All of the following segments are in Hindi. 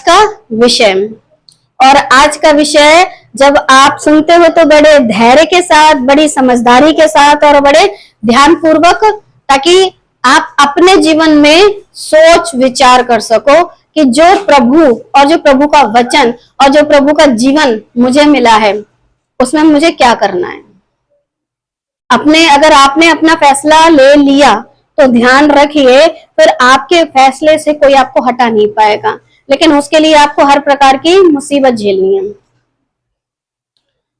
का विषय। और आज का विषय जब आप सुनते हो तो बड़े धैर्य के साथ, बड़ी समझदारी के साथ और बड़े ध्यान पूर्वक, ताकि आप अपने जीवन में सोच विचार कर सको कि जो प्रभु और जो प्रभु का वचन और जो प्रभु का जीवन मुझे मिला है उसमें मुझे क्या करना है। अगर आपने अपना फैसला ले लिया तो ध्यान रखिए, फिर आपके फैसले से कोई आपको हटा नहीं पाएगा, लेकिन उसके लिए आपको हर प्रकार की मुसीबत झेलनी है।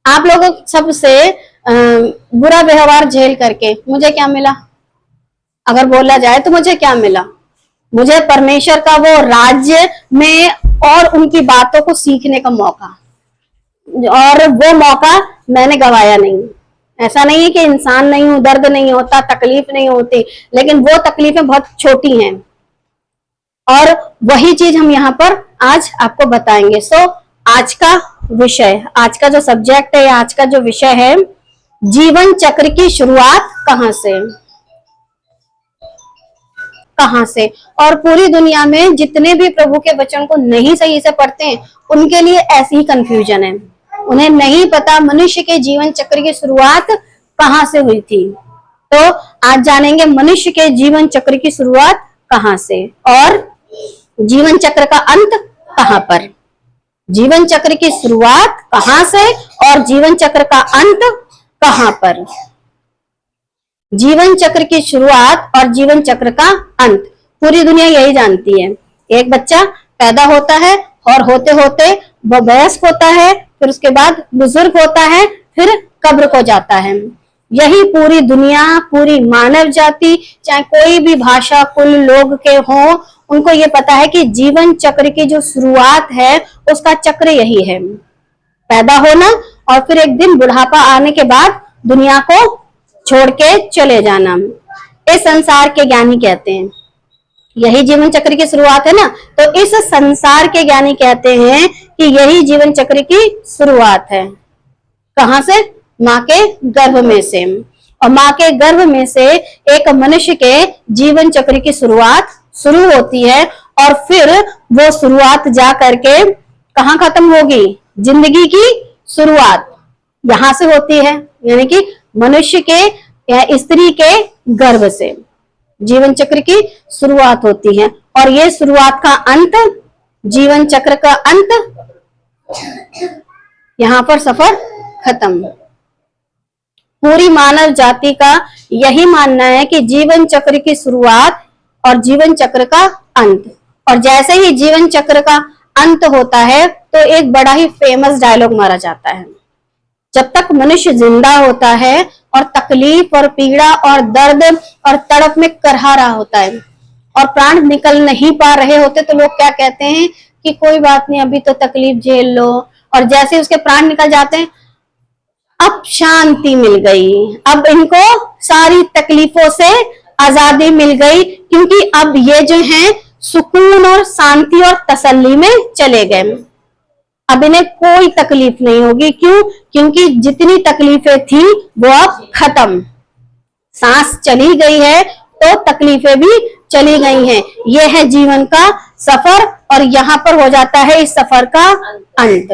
आप लोगों सबसे बुरा व्यवहार झेल करके मुझे क्या मिला, अगर बोला जाए तो मुझे क्या मिला? मुझे परमेश्वर का वो राज्य में और उनकी बातों को सीखने का मौका, और वो मौका मैंने गवाया नहीं। ऐसा नहीं है कि इंसान नहीं हूं, दर्द नहीं होता, तकलीफ नहीं होती, लेकिन वो तकलीफें बहुत छोटी हैं, और वही चीज हम यहाँ पर आज आपको बताएंगे। आज का विषय, आज का जो सब्जेक्ट है, आज का जो विषय है, जीवन चक्र की शुरुआत कहाँ से। और पूरी दुनिया में जितने भी प्रभु के वचन को नहीं सही से पढ़ते हैं उनके लिए ऐसी ही कंफ्यूजन है। उन्हें नहीं पता मनुष्य के जीवन चक्र की शुरुआत कहाँ से हुई थी। तो आज जानेंगे मनुष्य के जीवन चक्र की शुरुआत कहाँ से और जीवन चक्र का अंत कहाँ पर। जीवन चक्र की शुरुआत कहाँ से और जीवन चक्र का अंत कहाँ पर। जीवन चक्र की शुरुआत और जीवन चक्र का अंत पूरी दुनिया यही जानती है। एक बच्चा पैदा होता है और होते होते वो वयस्क होता है, फिर उसके बाद बुजुर्ग होता है, फिर कब्र को जाता है। यही पूरी दुनिया, पूरी मानव जाति, चाहे कोई भी भाषा कुल लोग के हों, उनको ये पता है कि जीवन चक्र की जो शुरुआत है उसका चक्र यही है, पैदा होना और फिर एक दिन बुढ़ापा आने के बाद दुनिया को छोड़ के चले जाना। इस संसार के ज्ञानी कहते हैं यही जीवन चक्र की शुरुआत है ना, तो इस संसार के ज्ञानी कहते हैं कि यही जीवन चक्र की शुरुआत है। कहां से? माँ के गर्भ में से। और माँ के गर्भ में से एक मनुष्य के जीवन चक्र की शुरुआत शुरू होती है, और फिर वो शुरुआत जा करके कहाँ खत्म होगी? जिंदगी की शुरुआत यहां से होती है, यानी कि मनुष्य के या स्त्री के गर्भ से जीवन चक्र की शुरुआत होती है, और ये शुरुआत का अंत, जीवन चक्र का अंत, यहां पर सफर खत्म। पूरी मानव जाति का यही मानना है कि जीवन चक्र की शुरुआत और जीवन चक्र का अंत, और जैसे ही जीवन चक्र का अंत होता है तो एक बड़ा ही फेमस डायलॉग मारा जाता है। जब तक मनुष्य जिंदा होता है और तकलीफ और पीड़ा और दर्द और तड़प में करहा रहा होता है और प्राण निकल नहीं पा रहे होते, तो लोग क्या कहते हैं कि कोई बात नहीं, अभी तो तकलीफ झेल लो, और जैसे उसके प्राण निकल जाते हैं अब शांति मिल गई, अब इनको सारी तकलीफों से आजादी मिल गई, क्योंकि अब ये जो है सुकून और शांति और तसल्ली में चले गए, अब इन्हें कोई तकलीफ नहीं होगी। क्यों? क्योंकि जितनी तकलीफें थी वो अब खत्म, सांस चली गई है तो तकलीफें भी चली गई हैं। ये है जीवन का सफर, और यहाँ पर हो जाता है इस सफर का अंत।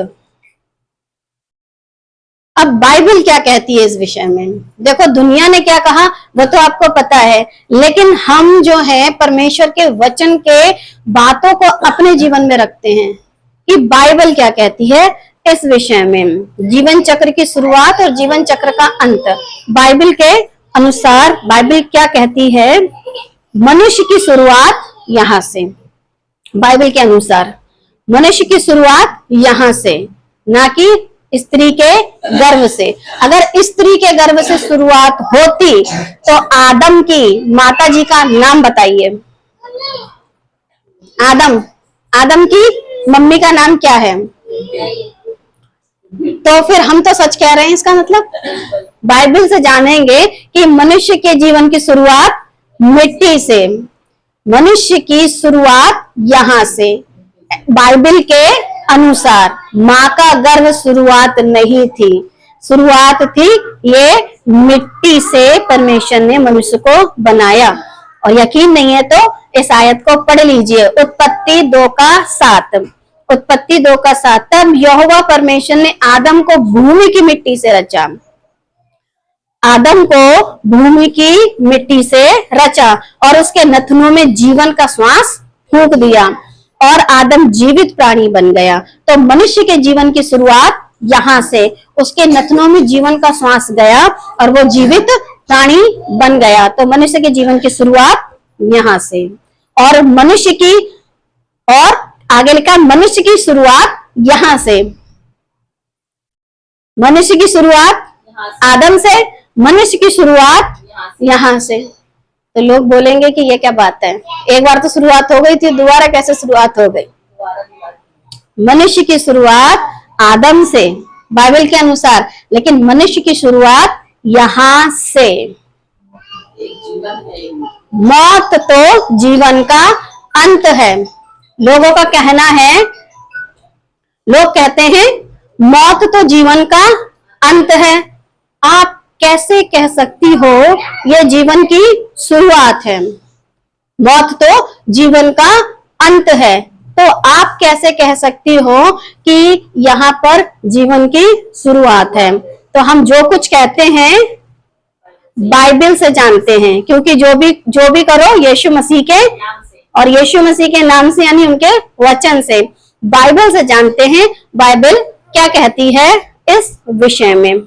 अब बाइबल क्या कहती है इस विषय में? देखो, दुनिया ने क्या कहा वो तो आपको पता है, लेकिन हम जो है परमेश्वर के वचन के बातों को अपने जीवन में रखते हैं कि बाइबल क्या कहती है इस विषय में, जीवन चक्र की शुरुआत और जीवन चक्र का अंत। बाइबल के अनुसार बाइबल क्या कहती है? मनुष्य की शुरुआत यहां से, बाइबल के अनुसार मनुष्य की शुरुआत यहां से, ना कि स्त्री के गर्भ से। अगर स्त्री के गर्भ से शुरुआत होती तो आदम की माता जी का नाम बताइए। आदम की मम्मी का नाम क्या है? तो फिर हम तो सच कह रहे हैं। इसका मतलब बाइबल से जानेंगे कि मनुष्य के जीवन की शुरुआत मिट्टी से, मनुष्य की शुरुआत यहां से। बाइबल के अनुसार माँ का गर्भ शुरुआत नहीं थी, शुरुआत थी ये मिट्टी से परमेश्वर ने मनुष्य को बनाया। और यकीन नहीं है तो इस आयत को पढ़ लीजिए, उत्पत्ति 2:7। उत्पत्ति 2 का 7। तब यहोवा परमेश्वर ने आदम को भूमि की मिट्टी से रचा। आदम को भूमि की मिट्टी से रचा और उसके नथनों में जीवन का श्वास फूंक दिया और आदम जीवित प्राणी बन गया। तो मनुष्य के जीवन की शुरुआत यहां से, उसके नथनों में जीवन का श्वास गया और वो जीवित प्राणी बन गया। तो मनुष्य के जीवन की शुरुआत यहां से। और मनुष्य की, और आगे लिखा मनुष्य की शुरुआत यहां से, मनुष्य की शुरुआत आदम से, मनुष्य की शुरुआत यहां से। तो लोग बोलेंगे कि ये क्या बात है, एक बार तो शुरुआत हो गई थी, दोबारा कैसे शुरुआत हो गई। मनुष्य की शुरुआत आदम से बाइबल के अनुसार, लेकिन मनुष्य की शुरुआत यहां से। मौत तो जीवन का अंत है। लोगों का कहना है, लोग कहते हैं मौत तो जीवन का अंत है। आप कैसे कह सकती हो ये जीवन की शुरुआत है? मौत तो जीवन का अंत है, तो आप कैसे कह सकती हो कि यहाँ पर जीवन की शुरुआत है? तो हम जो कुछ कहते हैं बाइबल से जानते हैं, क्योंकि जो भी करो यीशु मसीह के और यीशु मसीह के नाम से, यानी उनके वचन से, बाइबल से जानते हैं बाइबल क्या कहती है इस विषय में।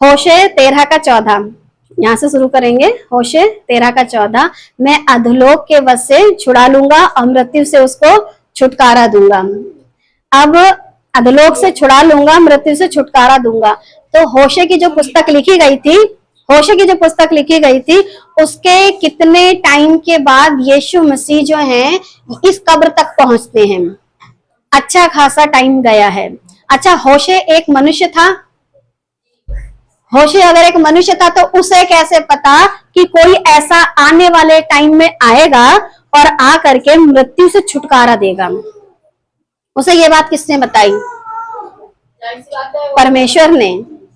होशे 13 का 14, यहां से शुरू करेंगे। होशे 13 का 14, मैं अधोलोक के वश से छुड़ा लूंगा और मृत्यु से उसको छुटकारा दूंगा। अब अधोलोक से छुड़ा लूंगा, मृत्यु से छुटकारा दूंगा। तो होशे की जो पुस्तक लिखी गई थी, होशे की जो पुस्तक लिखी गई थी, उसके कितने टाइम के बाद यीशु मसीह जो हैं इस कब्र तक पहुंचते हैं? अच्छा खासा टाइम गया है। अच्छा, होशे एक मनुष्य था। होशे अगर एक मनुष्य था तो उसे कैसे पता कि कोई ऐसा आने वाले टाइम में आएगा और आ करके मृत्यु से छुटकारा देगा? उसे ये बात किसने बताई? परमेश्वर ने।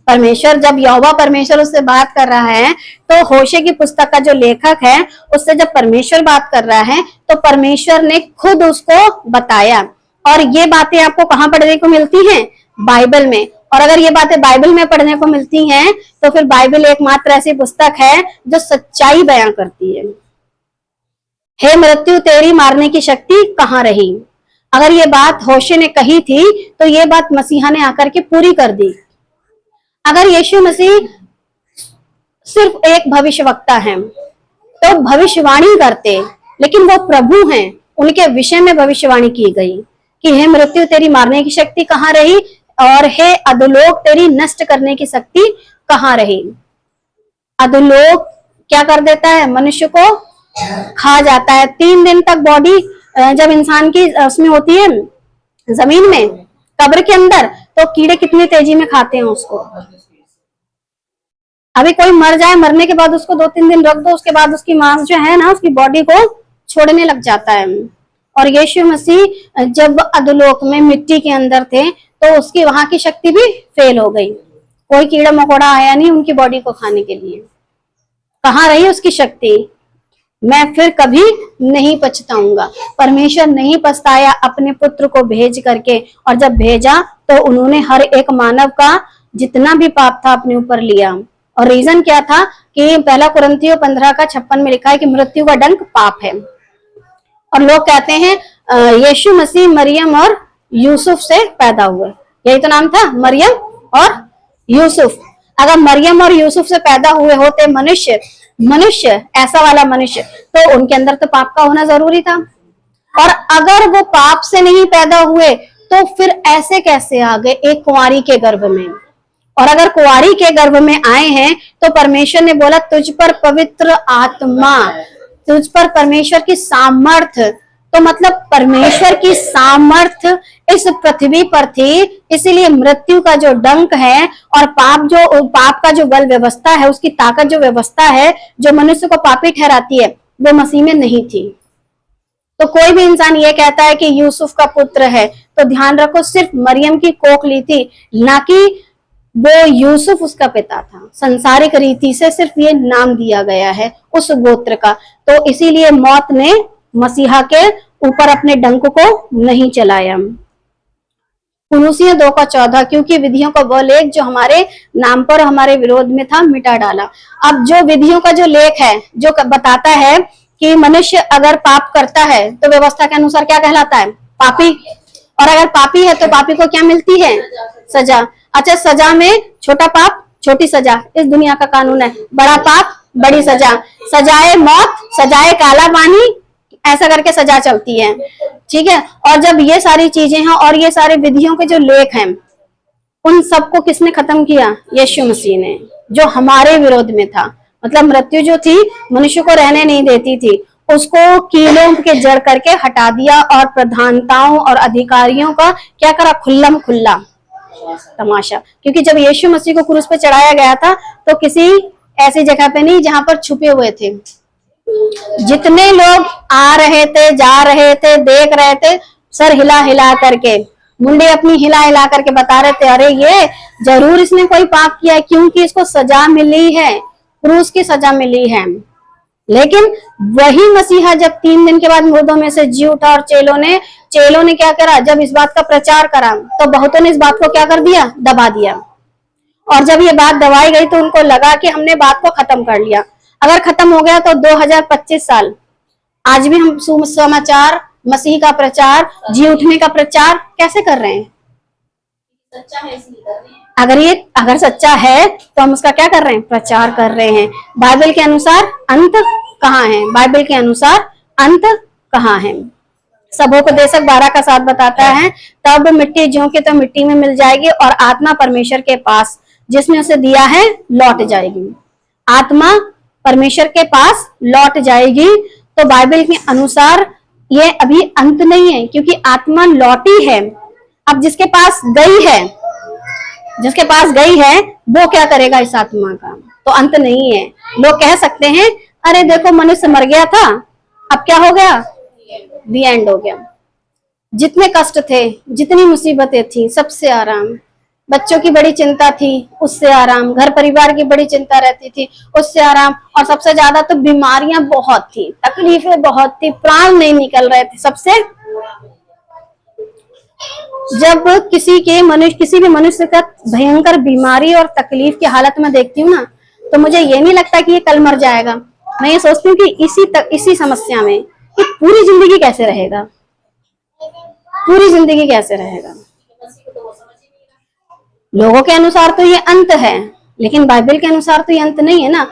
परमेश्वर, जब यहोवा परमेश्वर उससे बात कर रहा है, तो होशे की पुस्तक का जो लेखक है उससे जब परमेश्वर बात कर रहा है तो परमेश्वर ने खुद उसको बताया। और ये बातें आपको कहाँ पढ़ने को मिलती हैं? बाइबल में। और अगर ये बातें बाइबल में पढ़ने को मिलती हैं तो फिर बाइबल एकमात्र ऐसी पुस्तक है जो सच्चाई बयां करती है। हे मृत्यु, तेरी मारने की शक्ति कहाँ रही? अगर ये बात होशे ने कही थी तो ये बात मसीहा ने आकर के पूरी कर दी। अगर यीशु मसीह सिर्फ एक भविष्यवक्ता है तो भविष्यवाणी करते, लेकिन वो प्रभु हैं, उनके विषय में भविष्यवाणी की गई कि हे मृत्यु, तेरी मारने की शक्ति कहाँ रही, और हे अधोलोक, तेरी नष्ट करने की शक्ति कहाँ रही? अधोलोक क्या कर देता है? मनुष्य को खा जाता है। 3 दिन तक बॉडी जब इंसान की उसमें होती है, जमीन में, कब्र के अंदर, तो कीड़े कितनी तेजी में खाते हैं उसको। अभी कोई मर जाए, मरने के बाद उसको 2-3 दिन रख दो, उसके बाद उसकी मांस जो है ना, उसकी बॉडी को छोड़ने लग जाता है। और यीशु मसीह जब अधोलोक में मिट्टी के अंदर थे तो उसकी वहां की शक्ति भी फेल हो गई। कोई कीड़ा मकोड़ा आया नहीं उनकी बॉडी को खाने के लिए। कहाँ रही उसकी शक्ति? मैं फिर कभी नहीं पछताऊंगा। परमेश्वर नहीं पछताया अपने पुत्र को भेज करके, और जब भेजा तो उन्होंने हर एक मानव का जितना भी पाप था अपने ऊपर लिया। और रीजन क्या था कि 1 कुरिन्थियों 15 का 56 में लिखा है कि मृत्यु का डंक पाप है। और लोग कहते हैं यीशु मसीह मरियम और यूसुफ से पैदा हुए। यही तो नाम था, मरियम और यूसुफ। अगर मरियम और यूसुफ से पैदा हुए होते मनुष्य ऐसा वाला मनुष्य, तो उनके अंदर तो पाप का होना जरूरी था। और अगर वो पाप से नहीं पैदा हुए तो फिर ऐसे कैसे आ गए एक कुंवारी के गर्भ में? और अगर कुंवारी के गर्भ में आए हैं तो परमेश्वर ने बोला तुझ पर पवित्र आत्मा, तुझ पर परमेश्वर की सामर्थ्य, तो मतलब परमेश्वर की सामर्थ्य इस पृथ्वी पर थी। इसीलिए मृत्यु का जो डंक है और पाप का जो बल व्यवस्था है, उसकी ताकत जो व्यवस्था है जो मनुष्य को पापी ठहराती है, वो मसीह में नहीं थी। तो कोई भी इंसान ये कहता है कि यूसुफ का पुत्र है, तो ध्यान रखो सिर्फ मरियम की कोख ली थी, ना कि वो यूसुफ उसका पिता था। संसारिक रीति से सिर्फ ये नाम दिया गया है उस गोत्र का। तो इसीलिए मौत ने मसीहा के ऊपर अपने डंक को नहीं चलाया। कुलूसियों 2:14, क्योंकि विधियों का वह लेख जो हमारे नाम पर हमारे विरोध में था मिटा डाला। अब जो विधियों का जो लेख है जो बताता है कि मनुष्य अगर पाप करता है तो व्यवस्था के अनुसार क्या कहलाता है? पापी। और अगर पापी है तो पापी को क्या मिलती है? सजा। अच्छा, सजा में छोटा पाप छोटी सजा, इस दुनिया का कानून है। बड़ा पाप बड़ी सजा, सजाए मौत, सजाए काला पानी, ऐसा करके सजा चलती है। ठीक है। और जब ये सारी चीजें हैं और ये सारे विधियों के जो लेख हैं उन सबको किसने खत्म किया? यीशु मसीह ने, जो हमारे विरोध में था। मतलब मृत्यु जो थी मनुष्य को रहने नहीं देती थी, उसको कीलों के जड़ करके हटा दिया और प्रधानताओं और अधिकारियों का क्या करा? खुल्लम खुल्ला तमाशा। क्योंकि जब यीशु मसीह को क्रूस पे चढ़ाया गया था तो किसी ऐसी जगह पे नहीं जहां पर छुपे हुए थे। जितने लोग आ रहे थे, जा रहे थे, देख रहे थे, सर हिला हिला करके, मुंडे अपनी हिला हिला करके बता रहे थे, अरे ये जरूर इसने कोई पाप किया है, क्योंकि इसको सजा मिली है, क्रूस की सजा मिली है। लेकिन वही मसीहा जब 3 दिन के बाद मुर्दों में से जी उठा और चेलों ने क्या करा? जब इस बात का प्रचार करा तो बहुतों ने इस बात को क्या कर दिया? दबा दिया। और जब ये बात दबाई गई तो उनको लगा कि हमने बात को खत्म कर लिया। अगर खत्म हो गया तो 2025 साल आज भी हम सुसमाचार, मसीह का प्रचार, जी उठने का प्रचार कैसे कर रहे हैं? सच्चा है इसलिए कर रहे हैं। अगर सच्चा है तो हम उसका क्या कर रहे हैं? प्रचार कर रहे हैं। बाइबल के अनुसार अंत कहाँ है? बाइबल के अनुसार अंत कहाँ है? सबोपदेशक 12:7 बताता है, तब मिट्टी ज्यों की तो मिट्टी में मिल जाएगी और आत्मा परमेश्वर के पास जिसने उसे दिया है लौट जाएगी। आत्मा परमेश्वर के पास लौट जाएगी। तो बाइबल के अनुसार ये अभी अंत नहीं है, क्योंकि आत्मा लौटी है। अब जिसके पास गई है वो क्या करेगा इस आत्मा का? तो अंत नहीं है। लोग कह सकते हैं अरे देखो मनुष्य मर गया था, अब क्या हो गया? दी एंड हो गया। जितने कष्ट थे, जितनी मुसीबतें थी, सबसे आराम। बच्चों की बड़ी चिंता थी, उससे आराम। घर परिवार की बड़ी चिंता रहती थी, उससे आराम। और सबसे ज्यादा तो बीमारियां बहुत थी, तकलीफें बहुत थी, प्राण नहीं निकल रहे थे सबसे। जब किसी भी मनुष्य का भयंकर बीमारी और तकलीफ की हालत में देखती हूँ ना, तो मुझे ये नहीं लगता कि ये कल मर जाएगा। मैं ये सोचती हूँ कि इसी समस्या में कि पूरी जिंदगी कैसे रहेगा, पूरी जिंदगी कैसे रहेगा। लोगों के अनुसार तो ये अंत है, लेकिन बाइबल के अनुसार तो ये अंत नहीं है ना।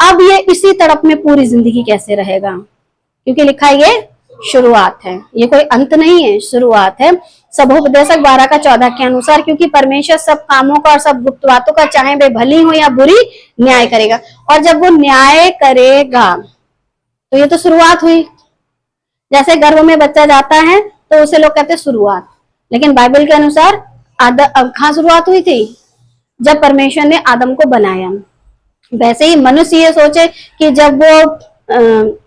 अब ये इसी तड़प में पूरी जिंदगी कैसे रहेगा? क्योंकि लिखा है ये शुरुआत है, ये कोई अंत नहीं है, शुरुआत है। सबोपदेशक 12:14 के अनुसार, क्योंकि परमेश्वर सब कामों का और सब गुप्त बातों का, चाहे वे भली हो या बुरी, न्याय करेगा। और जब वो न्याय करेगा तो ये तो शुरुआत हुई। जैसे गर्भ में बच्चा जाता है तो उसे लोग कहते हैं शुरुआत, लेकिन बाइबल के अनुसार कहाँ शुरुआत हुई थी? जब परमेश्वर ने आदम को बनाया। वैसे ही मनुष्य ये सोचे कि जब वो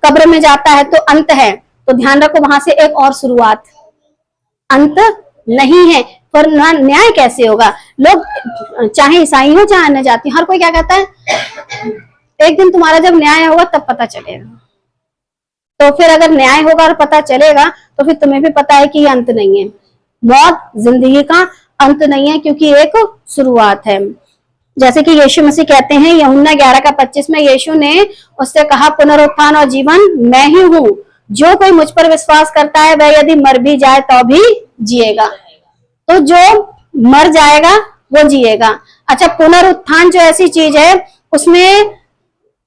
कब्र में जाता है तो अंत है, तो ध्यान रखो वहां से एक और शुरुआत। अंत नहीं है, पर न्याय कैसे होगा? लोग चाहे ईसाई हो चाहे अन्य जाति, हर कोई क्या कहता है, एक दिन तुम्हारा जब न्याय होगा तब पता चलेगा। तो फिर अगर न्याय होगा और पता चलेगा तो फिर तुम्हें भी पता है कि ये अंत नहीं है। मौत जिंदगी का अंत नहीं है, क्योंकि एक शुरुआत है। जैसे कि यीशु मसीह कहते हैं यूहन्ना 11:25 में, यीशु ने उससे कहा, पुनरुत्थान और जीवन मैं ही हूँ, जो कोई मुझ पर विश्वास करता है वह यदि मर भी जाए तो भी जिएगा। तो जो मर जाएगा वो जिएगा। अच्छा, पुनरुत्थान जो ऐसी चीज है उसमें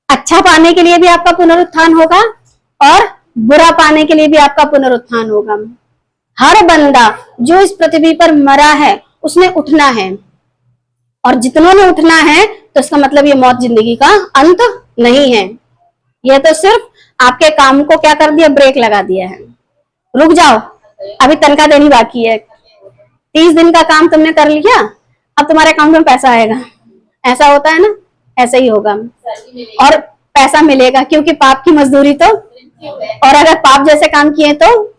अच्छा पाने के लिए भी आपका पुनरुत्थान होगा और बुरा पाने के लिए भी आपका पुनरुत्थान होगा। हर बंदा जो इस पृथ्वी पर मरा है उसने उठना है, और जितनों ने उठना है, तो इसका मतलब ये मौत जिंदगी का अंत नहीं है। ये तो सिर्फ आपके काम को क्या कर दिया, ब्रेक लगा दिया है। रुक जाओ, अभी तनख्वाह देनी बाकी है, 30 दिन का काम तुमने कर लिया, अब तुम्हारे अकाउंट में पैसा आएगा। ऐसा होता है ना, ऐसा ही होगा। और पैसा मिलेगा, क्योंकि पाप की मजदूरी तो, और अगर पाप जैसे काम किए तो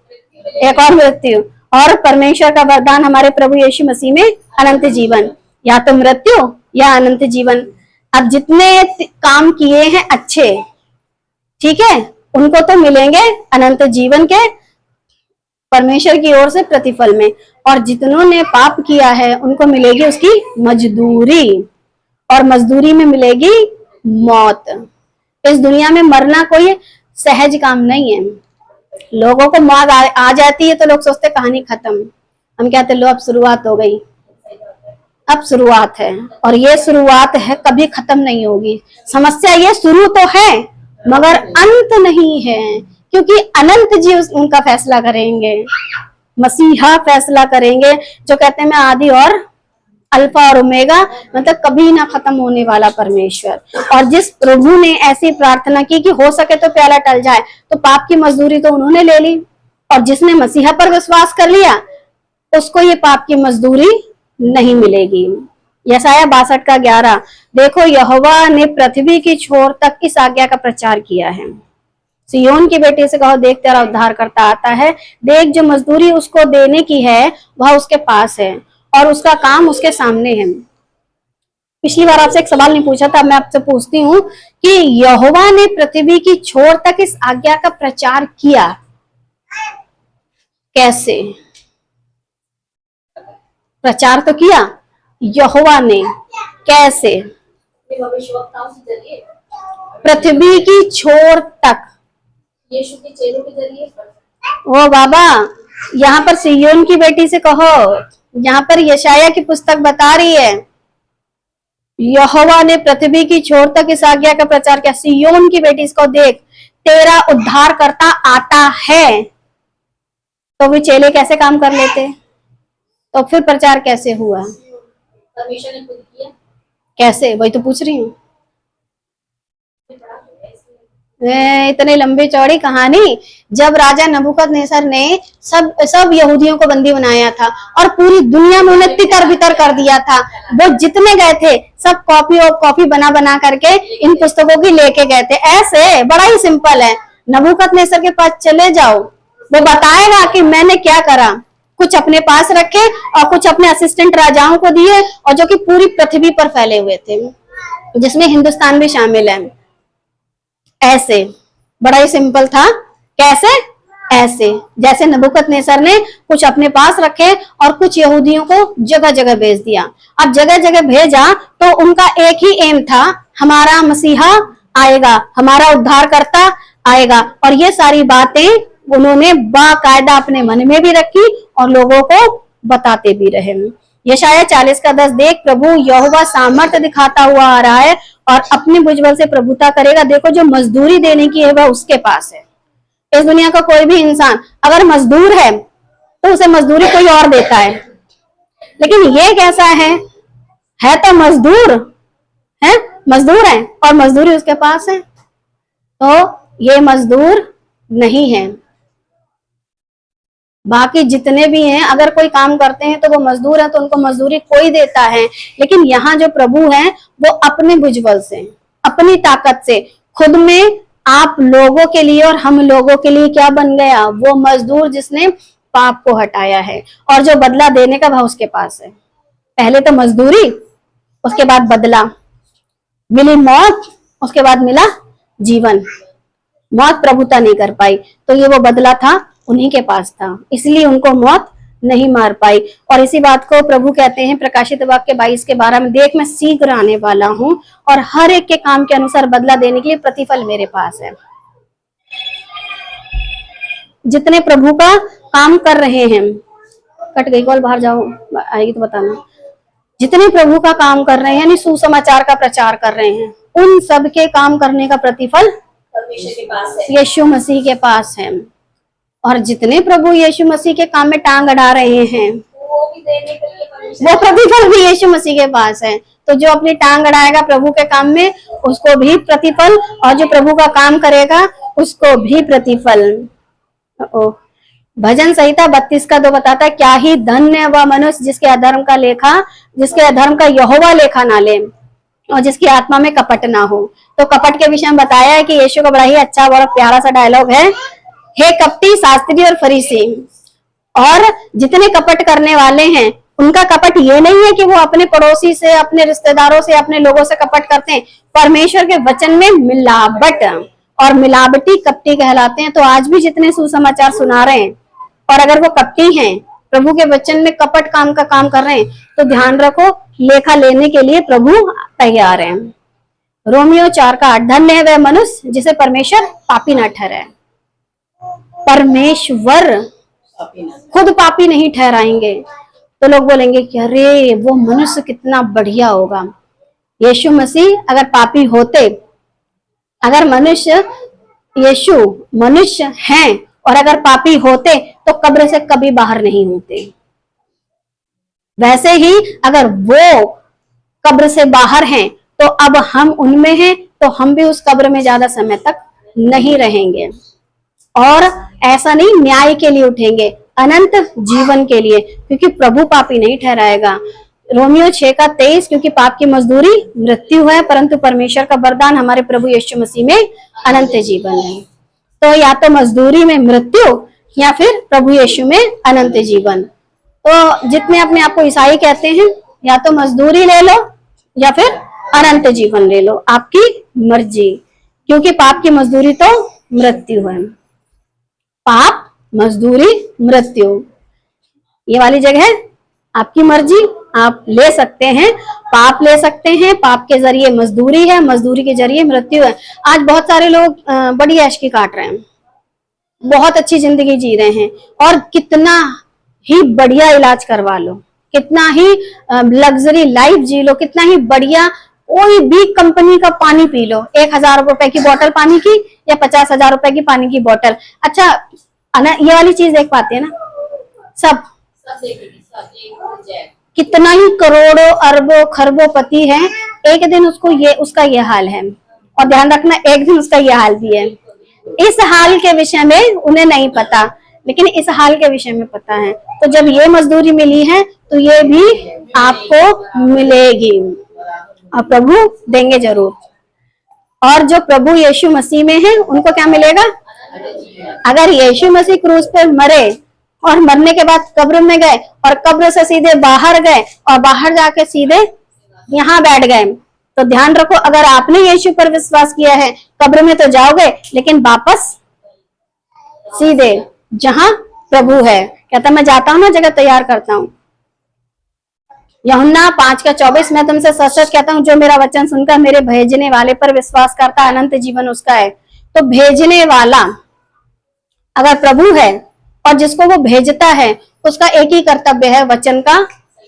एक और मृत्यु। और परमेश्वर का वरदान हमारे प्रभु यीशु मसीह में अनंत जीवन, या तो मृत्यु या अनंत जीवन। अब जितने काम किए हैं अच्छे, ठीक है, उनको तो मिलेंगे अनंत जीवन के परमेश्वर की ओर से प्रतिफल में, और जितनों ने पाप किया है उनको मिलेगी उसकी मजदूरी, और मजदूरी में मिलेगी मौत। इस दुनिया में मरना कोई सहज काम नहीं है। लोगों को मौत आ जाती है तो लोग सोचते कहानी खत्म, हम कहते लो अब शुरुआत हो गई, अब शुरुआत है, और ये शुरुआत है, कभी खत्म नहीं होगी। समस्या ये शुरू तो है मगर अंत नहीं है, क्योंकि अनंत जी उनका फैसला करेंगे, मसीहा फैसला करेंगे, जो कहते हैं मैं आदि और अल्फा और ओमेगा, मतलब कभी ना खत्म होने वाला परमेश्वर। और जिस प्रभु ने ऐसी प्रार्थना की कि हो सके तो प्याला टल जाए, तो पाप की मजदूरी तो उन्होंने ले ली, और जिसने मसीहा पर विश्वास कर लिया उसको ये पाप की मजदूरी नहीं मिलेगी। यशाया 62:11, देखो यहोवा ने पृथ्वी की छोर तक इस आज्ञा का प्रचार किया है। सियोन की बेटी से कहो देख तेरा उद्धार करता आता है, देख जो मजदूरी उसको देने की है वह उसके पास है और उसका काम उसके सामने है। पिछली बार आपसे एक सवाल नहीं पूछा था, मैं आपसे पूछती हूँ कि यहोवा ने पृथ्वी की छोर तक इस आज्ञा का प्रचार किया, कैसे? प्रचार तो किया यहोवा ने, कैसे? पृथ्वी की छोर तक, यीशु के चेलों के जरिए। ओ बाबा, यहाँ पर सियोन की बेटी से कहो, यहाँ पर यशाया की पुस्तक बता रही है यहोवा ने पृथ्वी की छोर तक इस आज्ञा का प्रचार किया। सियोन की बेटी इसको देख तेरा उद्धार करता आता है। तो वे चेले कैसे काम कर लेते, तो फिर प्रचार कैसे हुआ? परमेश्वर ने खुद किया। कैसे, वही तो पूछ रही हूँ। इतने लंबी चौड़ी कहानी, जब राजा नबूकदनेस्सर ने सब यहूदियों को बंदी बनाया था और पूरी दुनिया में उन्हें तितर बितर कर दिया था, वो जितने गए थे सब कॉपी और कॉपी बना बना करके इन पुस्तकों की लेके गए थे। ऐसे बड़ा ही सिंपल है, नबूकदनेस्सर के पास चले जाओ, वो बताएगा कि मैंने क्या करा। कुछ अपने पास रखे और कुछ अपने असिस्टेंट राजाओं को दिए, और जो कि पूरी पृथ्वी पर फैले हुए थे, जिसमें हिंदुस्तान भी शामिल है। ऐसे बड़ा ही सिंपल था। कैसे? ऐसे जैसे नबूकदनेस्सर ने कुछ अपने पास रखे और कुछ यहूदियों को जगह जगह भेज दिया। अब जगह जगह भेजा तो उनका एक ही एम था, हमारा मसीहा आएगा, हमारा उद्धारकर्ता आएगा। और ये सारी बातें उन्होंने बाकायदा अपने मन में भी रखी और लोगों को बताते भी रहे। यशाया 40:10, देख प्रभु यहोवा सामर्थ्य दिखाता हुआ आ रहा है और अपने भुजबल से प्रभुता करेगा। देखो जो मजदूरी देने की है वह उसके पास है। इस दुनिया का कोई भी इंसान अगर मजदूर है तो उसे मजदूरी कोई और देता है, लेकिन ये कैसा है तो मजदूर है, मजदूर है और मजदूरी उसके पास है, तो ये मजदूर नहीं है। बाकी जितने भी हैं अगर कोई काम करते हैं तो वो मजदूर है, तो उनको मजदूरी कोई देता है। लेकिन यहाँ जो प्रभु हैं वो अपने भुजबल से, अपनी ताकत से, खुद में आप लोगों के लिए और हम लोगों के लिए क्या बन गया? वो मजदूर जिसने पाप को हटाया है, और जो बदला देने का भाव उसके पास है। पहले तो मजदूरी, उसके बाद बदला, मिली मौत, उसके बाद मिला जीवन। मौत प्रभुता नहीं कर पाई, तो ये वो बदला था उन्हीं के पास था, इसलिए उनको मौत नहीं मार पाई। और इसी बात को प्रभु कहते हैं प्रकाशित वाक्य 22:12 में, देख मैं शीघ्र आने वाला हूं और हर एक के काम के अनुसार बदला देने के लिए प्रतिफल मेरे पास है। जितने प्रभु का काम कर रहे हैं, कट गई कॉल, बाहर जाओ, आएगी तो बताना। जितने प्रभु का काम कर रहे हैं यानी सुसमाचार का प्रचार कर रहे हैं, उन सब के काम करने का प्रतिफल परमेश्वर के पास है, यीशु मसीह के पास है। और जितने प्रभु यीशु मसीह के काम में टांग अड़ा रहे हैं वो भी देने के लिए परमेश्वर, वो प्रतिफल भी यीशु मसीह के पास है। तो जो अपनी टांग अड़ाएगा प्रभु के काम में उसको भी प्रतिफल, और जो प्रभु का काम करेगा उसको भी प्रतिफल। भजन संहिता 32:2 बताता है, क्या ही धन्य वह मनुष्य जिसके अधर्म का यहोवा लेखा ना ले और जिसकी आत्मा में कपट ना हो। तो कपट के विषय में बताया है कि यीशु का बड़ा ही अच्छा बड़ा प्यारा सा डायलॉग है, हे कपटी शास्त्री और फरीसी। और जितने कपट करने वाले हैं उनका कपट ये नहीं है कि वो अपने पड़ोसी से, अपने रिश्तेदारों से, अपने लोगों से कपट करते हैं, परमेश्वर के वचन में मिलावट और मिलावटी कपटी कहलाते हैं। तो आज भी जितने सुसमाचार सुना रहे हैं और अगर वो कपटी हैं, प्रभु के वचन में कपट काम का काम कर रहे हैं, तो ध्यान रखो लेखा लेने के लिए प्रभु तैयार है। रोमियो 4:8, धन्य है वह मनुष्य जिसे परमेश्वर पापी न ठहराए। परमेश्वर खुद पापी नहीं ठहराएंगे तो लोग बोलेंगे कि अरे वो मनुष्य कितना बढ़िया होगा। यीशु मसीह अगर पापी होते, अगर यीशु मनुष्य हैं और अगर पापी होते तो कब्र से कभी बाहर नहीं होते। वैसे ही अगर वो कब्र से बाहर हैं तो अब हम उनमें हैं, तो हम भी उस कब्र में ज्यादा समय तक नहीं रहेंगे। और ऐसा नहीं न्याय के लिए उठेंगे, अनंत जीवन के लिए, क्योंकि प्रभु पापी नहीं ठहराएगा। रोमियो 6:23, क्योंकि पाप की मजदूरी मृत्यु है, परंतु परमेश्वर का वरदान हमारे प्रभु यीशु मसीह में अनंत जीवन है। तो या तो मजदूरी में मृत्यु या फिर प्रभु यीशु में अनंत जीवन। तो जितने अपने आप को ईसाई कहते हैं, या तो मजदूरी ले लो या फिर अनंत जीवन ले लो, आपकी मर्जी, क्योंकि पाप की मजदूरी तो मृत्यु है। पाप, मजदूरी, मृत्यु, ये वाली जगह आपकी मर्जी, आप ले सकते हैं, पाप ले सकते हैं, पाप के जरिए मजदूरी है, मजदूरी के जरिए मृत्यु है। आज बहुत सारे लोग बड़ी ऐशकी काट रहे हैं, बहुत अच्छी जिंदगी जी रहे हैं, और कितना ही बढ़िया इलाज करवा लो, कितना ही लग्जरी लाइफ जी लो, कितना ही बढ़िया कोई भी कंपनी का पानी पी लो, 1,000 रुपए की बोतल पानी की या 50,000 रुपए की पानी की बोतल। अच्छा, ये वाली चीज देख पाते हैं ना सब कितना ही करोड़ों अरबों खरबों पति है, एक दिन उसका ये हाल है। और ध्यान रखना, एक दिन उसका ये हाल भी है। इस हाल के विषय में उन्हें नहीं पता, लेकिन इस हाल के विषय में पता है। तो जब ये मजदूरी मिली है तो ये भी आपको मिलेगी, और प्रभु देंगे जरूर। और जो प्रभु यीशु मसीह में है उनको क्या मिलेगा? अगर यीशु मसीह क्रूस पर मरे और मरने के बाद कब्र में गए और कब्र से सीधे बाहर गए और बाहर जाके सीधे यहाँ बैठ गए, तो ध्यान रखो, अगर आपने यीशु पर विश्वास किया है, कब्र में तो जाओगे लेकिन वापस सीधे जहां प्रभु है। कहता मैं जाता हूं ना, जगह तैयार करता हूं। यूहन्ना 5:24, मैं तुमसे सच सच कहता हूं, जो मेरा वचन सुनकर मेरे भेजने वाले पर विश्वास करता, अनंत जीवन उसका है। तो भेजने वाला अगर प्रभु है और जिसको वो भेजता है, उसका एक ही कर्तव्य है, वचन का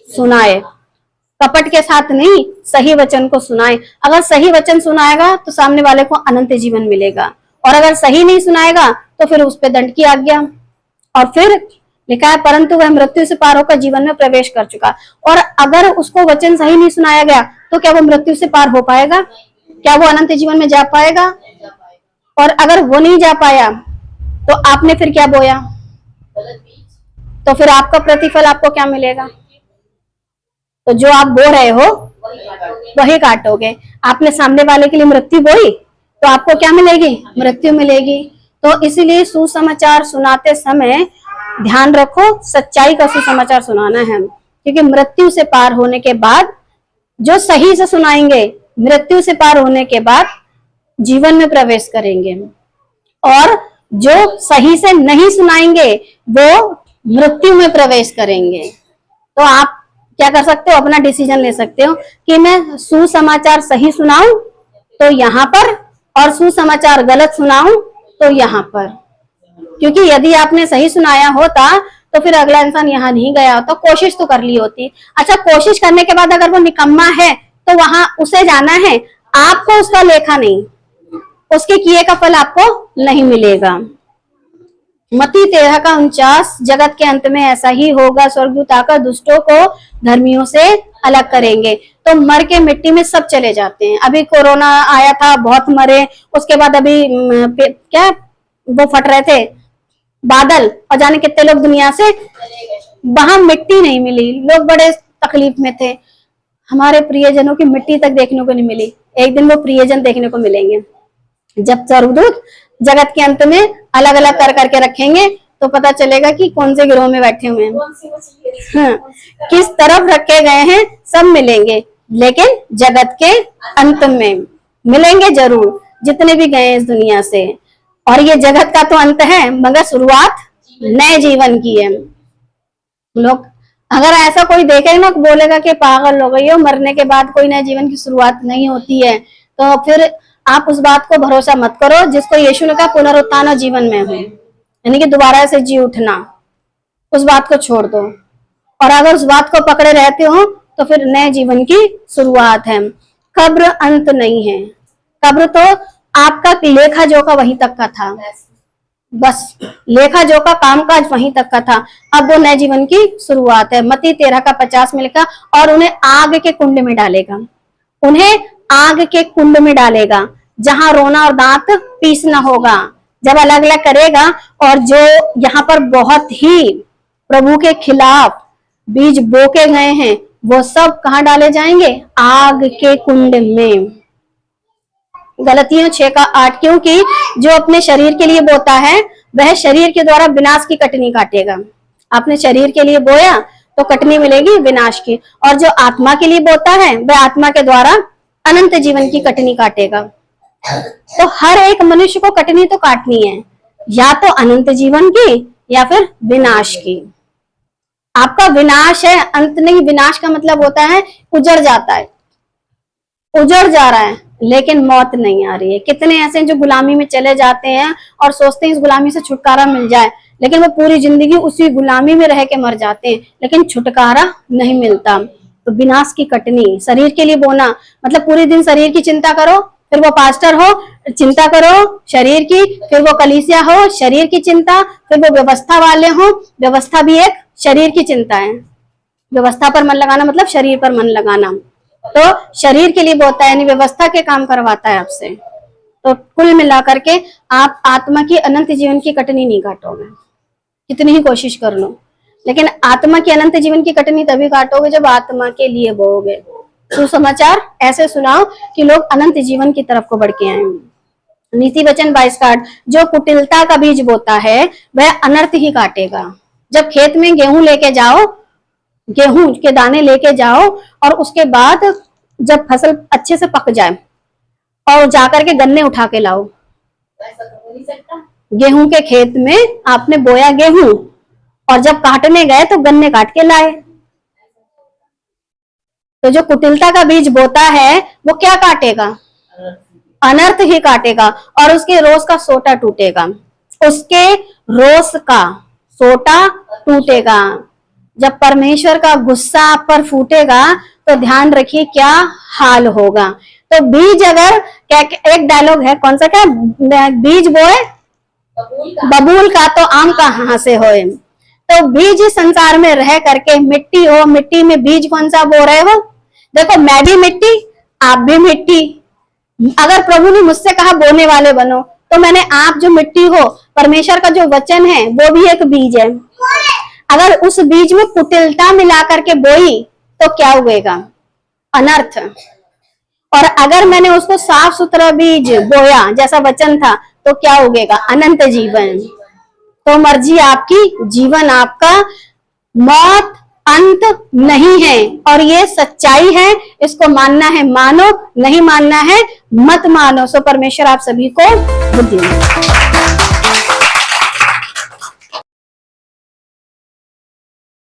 सुनाए, कपट के साथ नहीं, सही वचन को सुनाए। अगर सही वचन सुनाएगा तो सामने वाले को अनंत जीवन मिलेगा, और अगर सही नहीं सुनाएगा तो फिर उस पर दंड की आज्ञा। और फिर लिखा है, परंतु वह मृत्यु से पार होकर जीवन में प्रवेश कर चुका। और अगर उसको वचन सही नहीं सुनाया गया तो क्या वो मृत्यु से पार हो पाएगा? क्या वो अनंत जीवन में जा पाएगा? और अगर वो नहीं जा पाया तो आपने फिर क्या बोया? तो फिर आपका प्रतिफल आपको क्या मिलेगा? तो जो आप बो रहे हो वही काटोगे। आपने सामने वाले के लिए मृत्यु बोई तो आपको क्या मिलेगी? मृत्यु मिलेगी। तो इसीलिए सुसमाचार सुनाते समय ध्यान रखो, सच्चाई का सुसमाचार सुनाना है, क्योंकि मृत्यु से पार होने के बाद जो सही से सुनाएंगे, मृत्यु से पार होने के बाद जीवन में प्रवेश करेंगे, और जो सही से नहीं सुनाएंगे वो मृत्यु में प्रवेश करेंगे। तो आप क्या कर सकते हो? अपना डिसीजन ले सकते हो कि मैं सुसमाचार सही सुनाऊं तो यहाँ पर, और सुसमाचार गलत सुनाऊं तो यहाँ पर। क्योंकि यदि आपने सही सुनाया होता तो फिर अगला इंसान यहाँ नहीं गया होता, कोशिश तो कर ली होती। अच्छा, कोशिश करने के बाद अगर वो निकम्मा है तो वहां उसे जाना है, आपको उसका लेखा नहीं, उसके किए का फल आपको नहीं मिलेगा। मत्ती 13:49, जगत के अंत में ऐसा ही होगा, स्वर्गदूत आकर दुष्टों को धर्मियों से अलग करेंगे। तो मर के मिट्टी में सब चले जाते हैं। अभी कोरोना आया था, बहुत मरे, उसके बाद अभी क्या वो फट रहे थे बादल, और जाने कितने लोग दुनिया से, वहां मिट्टी नहीं मिली, लोग बड़े तकलीफ में थे। हमारे प्रियजनों की मिट्टी तक देखने को नहीं मिली। एक दिन वो प्रियजन देखने को मिलेंगे, जब स्वर्गदूत जगत के अंत में अलग अलग कर करके रखेंगे तो पता चलेगा कि कौन से गिरोह में बैठे हुए हैं, हाँ, किस तरफ रखे गए हैं, सब मिलेंगे। लेकिन जगत के अंत में मिलेंगे जरूर, जितने भी गए इस दुनिया से। और ये जगत का तो अंत है, मगर शुरुआत नए जीवन की है। लोग अगर ऐसा कोई देखेगा ना, बोलेगा कि पागल हो गई हो, मरने के बाद कोई नए जीवन की शुरुआत नहीं होती है, तो फिर आप उस बात को भरोसा मत करो जिसको यीशु ने कहा पुनरुत्थान जीवन में हूँ, यानी कि दोबारा से जी उठना। उस बात को छोड़ दो, और अगर उस बात को पकड़े रहते हो तो फिर नए जीवन की शुरुआत है। कब्र अंत नहीं है। कब्र तो आपका लेखा जोखा वहीं तक का था, बस लेखा जोखा कामकाज वहीं तक का था। अब वो नए जीवन की शुरुआत है। मत्ती 13:50 में लिखा, और उन्हें आग के कुंड में डालेगा। उन्हें आग के कुंड में डालेगा जहां रोना और दांत पीसना होगा। जब अलग अलग करेगा, और जो यहाँ पर बहुत ही प्रभु के खिलाफ बीज बोके गए हैं वो सब कहाँ डाले जाएंगे? आग के कुंड में। गलतियों 6:8, क्योंकि जो अपने शरीर के लिए बोता है वह शरीर के द्वारा विनाश की कटनी काटेगा। आपने शरीर के लिए बोया तो कटनी मिलेगी विनाश की, और जो आत्मा के लिए बोता है वह आत्मा के द्वारा अनंत जीवन की कटनी काटेगा। तो हर एक मनुष्य को कटनी तो काटनी है, या तो अनंत जीवन की या फिर विनाश की। आपका विनाश है, अंत नहीं। विनाश का मतलब होता है उजड़ जाता है, उजड़ जा रहा है, लेकिन मौत नहीं आ रही है। कितने ऐसे हैं जो गुलामी में चले जाते हैं और सोचते हैं इस गुलामी से छुटकारा मिल जाए, लेकिन वो पूरी जिंदगी उसी गुलामी में रह के मर जाते हैं, लेकिन छुटकारा नहीं मिलता। तो विनाश की कटनी, शरीर के लिए बोना मतलब पूरे दिन शरीर की चिंता करो, फिर वो पास्टर हो चिंता करो शरीर की, फिर वो कलीसिया हो शरीर की चिंता, फिर वो व्यवस्था वाले हो, व्यवस्था भी एक शरीर की चिंता है। व्यवस्था पर मन लगाना मतलब शरीर पर मन लगाना। तो शरीर के लिए बोता है, यानी व्यवस्था के काम करवाता है आपसे। तो कुल मिलाकर के आप आत्मा की अनंत जीवन की कटनी नहीं काटोगे, कितनी ही कोशिश कर लो, लेकिन आत्मा की अनंत जीवन की कटनी तभी काटोगे जब आत्मा के लिए बोओगे। सुसमाचार ऐसे सुनाओ कि लोग अनंत जीवन की तरफ को बढ़ के आए। नीति वचन 22:8, जो कुटिलता का बीज बोता है वह अनर्थ ही काटेगा। जब खेत में गेहूं लेके जाओ, गेहूं के दाने लेके जाओ, और उसके बाद जब फसल अच्छे से पक जाए और जाकर के गन्ने उठा के लाओ। ऐसा तो हो नहीं सकता। गेहूं के खेत में आपने बोया गेहूं, और जब काटने गए तो गन्ने काट के लाए। तो जो कुटिलता का बीज बोता है वो क्या काटेगा? अनर्थ ही काटेगा, और उसके रोष का सोटा टूटेगा। उसके रोष का सोटा टूटेगा। जब परमेश्वर का गुस्सा आप पर फूटेगा तो ध्यान रखिए क्या हाल होगा। तो बीज अगर क्या, एक डायलॉग है, कौन सा, क्या बीज बोए बबूल का तो आम कहाँ से होए। तो बीज संसार में रह करके मिट्टी हो, मिट्टी में बीज कौन सा बो रहे हो? देखो मैं भी मिट्टी, आप भी मिट्टी। अगर प्रभु ने मुझसे कहा बोने वाले बनो, तो मैंने आप जो मिट्टी हो, परमेश्वर का जो वचन है वो भी एक बीज है। अगर उस बीज में कुटिलता मिला करके बोई तो क्या उगेगा? अनर्थ। और अगर मैंने उसको साफ सुथरा बीज बोया जैसा वचन था तो क्या उगेगा? अनंत जीवन। तो मर्जी आपकी, जीवन आपका, मौत अंत नहीं है, और ये सच्चाई है। इसको मानना है मानो, नहीं मानना है मत मानो। सो परमेश्वर आप सभी को बुद्धि दे।